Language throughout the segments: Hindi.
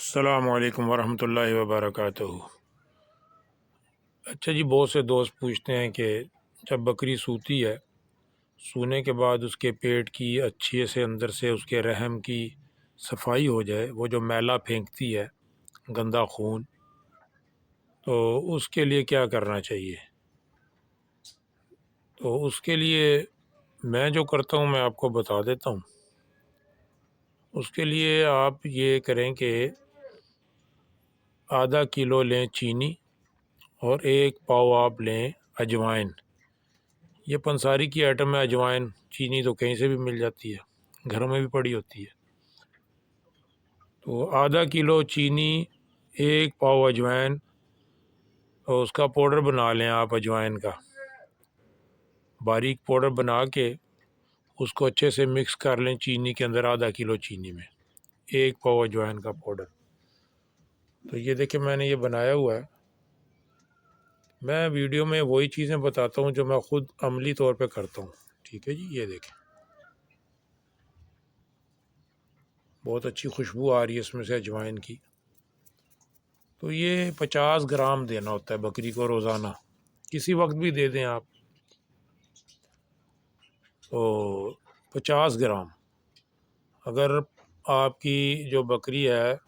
अस्सलामु अलैकुम वरहमतुल्लाहि वबरकातुहू। अच्छा जी, बहुत से दोस्त पूछते हैं कि जब बकरी सूती है, सूने के बाद उसके पेट की अच्छे से अंदर से उसके रहम की सफाई हो जाए, वो जो मैला फेंकती है, गंदा खून, तो उसके लिए क्या करना चाहिए? तो उसके लिए मैं जो करता हूँ मैं आपको बता देता हूँ। उसके लिए आप ये करें कि आधा किलो लें चीनी और एक पाव आप लें अजवाइन। ये पंसारी की आइटम है अजवाइन। चीनी तो कहीं से भी मिल जाती है, घरों में भी पड़ी होती है। तो आधा किलो चीनी, एक पाव अजवाइन, और उसका पाउडर बना लें आप अजवाइन का। बारीक पाउडर बना के उसको अच्छे से मिक्स कर लें चीनी के अंदर। आधा किलो चीनी में एक पाव अजवाइन का पाउडर। तो ये देखिए मैंने ये बनाया हुआ है। मैं वीडियो में वही चीज़ें बताता हूँ जो मैं ख़ुद अमली तौर पे करता हूँ। ठीक है जी, ये देखें बहुत अच्छी खुशबू आ रही है इसमें से अजवाइन की। तो ये 50 ग्राम देना होता है बकरी को रोज़ाना, किसी वक्त भी दे दें आप। तो 50 ग्राम, अगर आपकी जो बकरी है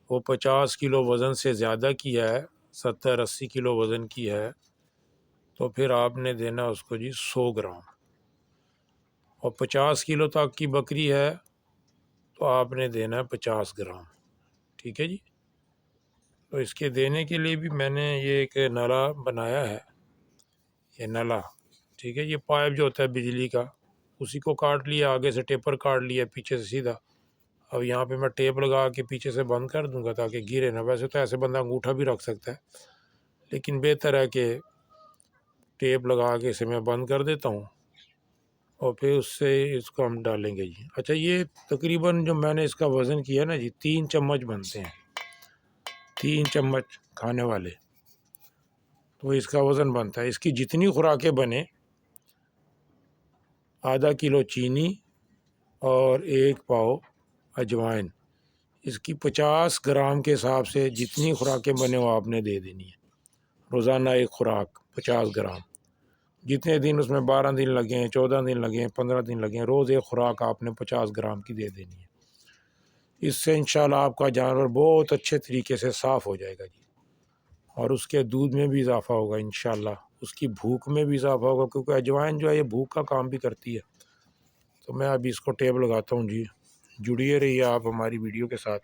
वो 50 किलो वज़न से ज़्यादा की है, 70-80 किलो वज़न की है, तो फिर आपने देना उसको जी 100 ग्राम। और 50 किलो तक की बकरी है तो आपने देना है 50 ग्राम। ठीक है जी। तो इसके देने के लिए भी मैंने ये एक नाला बनाया है। ये नाला, ठीक है, ये पाइप जो होता है बिजली का, उसी को काट लिया, आगे से टेपर काट लिया, पीछे से सीधा। अब यहाँ पे मैं टेप लगा के पीछे से बंद कर दूंगा ताकि गिरे ना। वैसे तो ऐसे बंदा अंगूठा भी रख सकता है, लेकिन बेहतर है कि टेप लगा के इसे मैं बंद कर देता हूँ और फिर उससे इसको हम डालेंगे जी। अच्छा, ये तकरीबन जो मैंने इसका वज़न किया ना जी, 3 चम्मच बनते हैं, 3 चम्मच खाने वाले। तो इसका वज़न बनता है, इसकी जितनी खुराकें बने, आधा किलो चीनी और एक पाव अजवाइन, इसकी 50 ग्राम के हिसाब से जितनी खुराकें बने वो आपने दे देनी है। रोज़ाना एक खुराक 50 ग्राम। जितने दिन उसमें 12 दिन लगे, 14 दिन लगे, 15 दिन लगे, रोज़ एक खुराक आपने 50 ग्राम की दे देनी है। इससे इंशाल्लाह आपका जानवर बहुत अच्छे तरीके से साफ़ हो जाएगा जी। और उसके दूध में भी इजाफ़ा होगा इंशाल्लाह, उसकी भूख में भी इजाफ़ा होगा, क्योंकि अजवाइन जो है ये भूख का काम भी करती है। तो मैं अभी इसको टेप लगाता हूँ जी। जुड़िए रहिए आप हमारी वीडियो के साथ।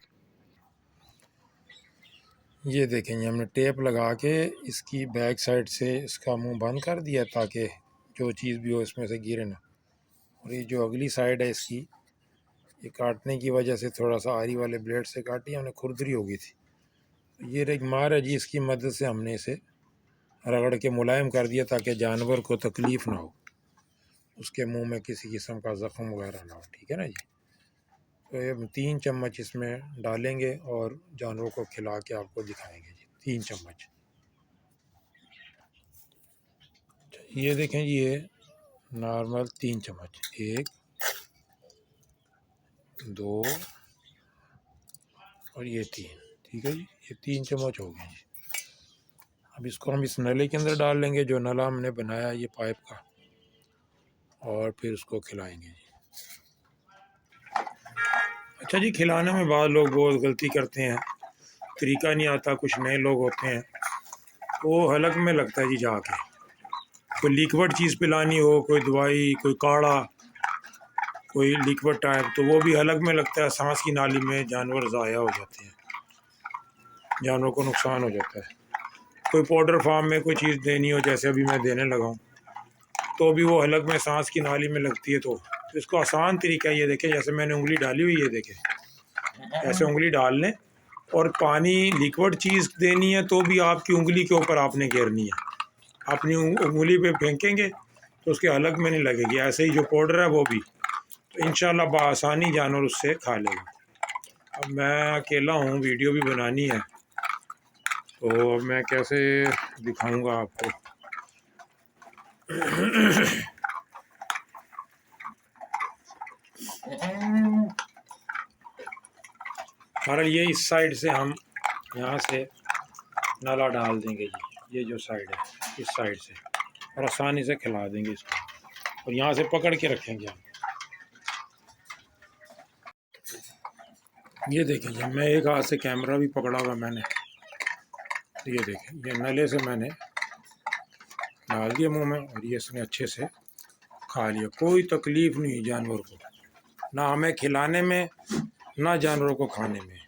ये देखेंगे हमने टेप लगा के इसकी बैक साइड से इसका मुंह बंद कर दिया ताकि जो चीज़ भी हो इसमें से गिरे ना। और ये जो अगली साइड है इसकी, ये काटने की वजह से थोड़ा सा आरी वाले ब्लेड से काटी हमने, खुरदरी हो गई थी। ये एक मार है जी, इसकी मदद से हमने इसे रगड़ के मुलायम कर दिया ताकि जानवर को तकलीफ़ ना हो, उसके मुंह में किसी किस्म का ज़ख़म वगैरह ना हो। ठीक है ना जी। तो ये 3 चम्मच इसमें डालेंगे और जानवरों को खिला के आपको दिखाएंगे जी। 3 चम्मच। ये देखें जी, ये नॉर्मल 3 चम्मच, 1, 2 और ये 3। ठीक है जी, ये 3 चम्मच हो गए जी। अब इसको हम इस नले के अंदर डाल लेंगे, जो नला हमने बनाया ये पाइप का, और फिर उसको खिलाएंगे जी। अच्छा जी, खिलाने में बाद लोग बहुत गलती करते हैं, तरीका नहीं आता। कुछ नए लोग होते हैं, वो हलक में लगता है जी जाके। कोई लिक्विड चीज़ पिलानी हो, कोई दवाई, कोई काढ़ा, कोई लिक्विड टाइप, तो वो भी हलक में लगता है। सांस की नाली में जानवर ज़ाया हो जाते हैं, जानवरों को नुकसान हो जाता है। कोई पाउडर फार्म में कोई चीज़ देनी हो, जैसे अभी मैं देने लगा हूँ, तो भी वो हलक में सांस की नाली में लगती है। तो इसको आसान तरीका ये देखें, जैसे मैंने उंगली डाली हुई है, देखें ऐसे उंगली डाल लें, और पानी लिक्विड चीज़ देनी है तो भी आपकी उंगली के ऊपर आपने घेरनी है। अपनी उंगली पे फेंकेंगे तो उसके हलक में नहीं लगेगी। ऐसे ही जो पाउडर है वो भी, तो इंशाल्लाह बआसानी जानवर उससे खा लेगा। अब मैं अकेला हूँ, वीडियो भी बनानी है, तो मैं कैसे दिखाऊंगा आपको। बहरहाल ये इस साइड से हम यहाँ से नाला डाल देंगे जी, ये जो साइड है इस साइड से, और आसानी से खिला देंगे इसको, और यहाँ से पकड़ के रखेंगे हम। ये देखिए जी, मैं एक हाथ से कैमरा भी पकड़ा हुआ मैंने, तो ये देखिए ये नले से मैंने डाल दिया मुंह में, और ये इसने अच्छे से खा लिया। कोई तकलीफ़ नहीं जानवर को, ना हमें खिलाने में ना जानवरों को खाने में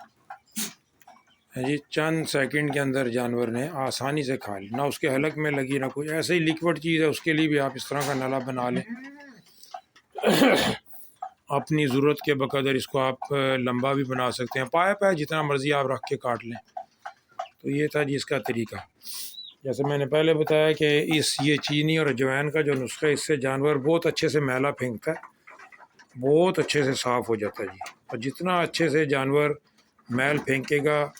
है जी। चंद सेकंड के अंदर जानवर ने आसानी से खा ली, ना उसके हलक में लगी ना कोई। ऐसे ही लिक्विड चीज़ है, उसके लिए भी आप इस तरह का नला बना लें। अपनी ज़रूरत के बकदर इसको आप लंबा भी बना सकते हैं, पाइप है जितना मर्ज़ी आप रख के काट लें। तो ये था जी इसका तरीका। जैसे मैंने पहले बताया कि ये चीनी और अजवाइन का जो नुस्खा है, इससे जानवर बहुत अच्छे से मैला फेंकता है, बहुत अच्छे से साफ़ हो जाता है जी। और जितना अच्छे से जानवर मैल फेंकेगा,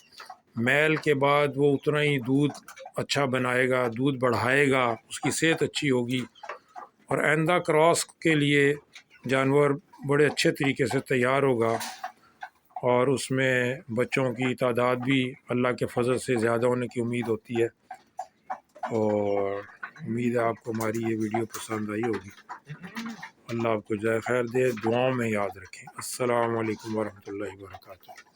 मैल के बाद वो उतना ही दूध अच्छा बनाएगा, दूध बढ़ाएगा, उसकी सेहत अच्छी होगी, और आइंदा क्रॉस के लिए जानवर बड़े अच्छे तरीके से तैयार होगा, और उसमें बच्चों की तादाद भी अल्लाह के फजल से ज़्यादा होने की उम्मीद होती है। और उम्मीद है आपको हमारी ये वीडियो पसंद आई होगी। अल्लाह आपको जज़ाए खैर दे, दुआओं में याद रखें। अस्सलाम वालेकुम वरहमतुल्लाहि वबरकातुहू।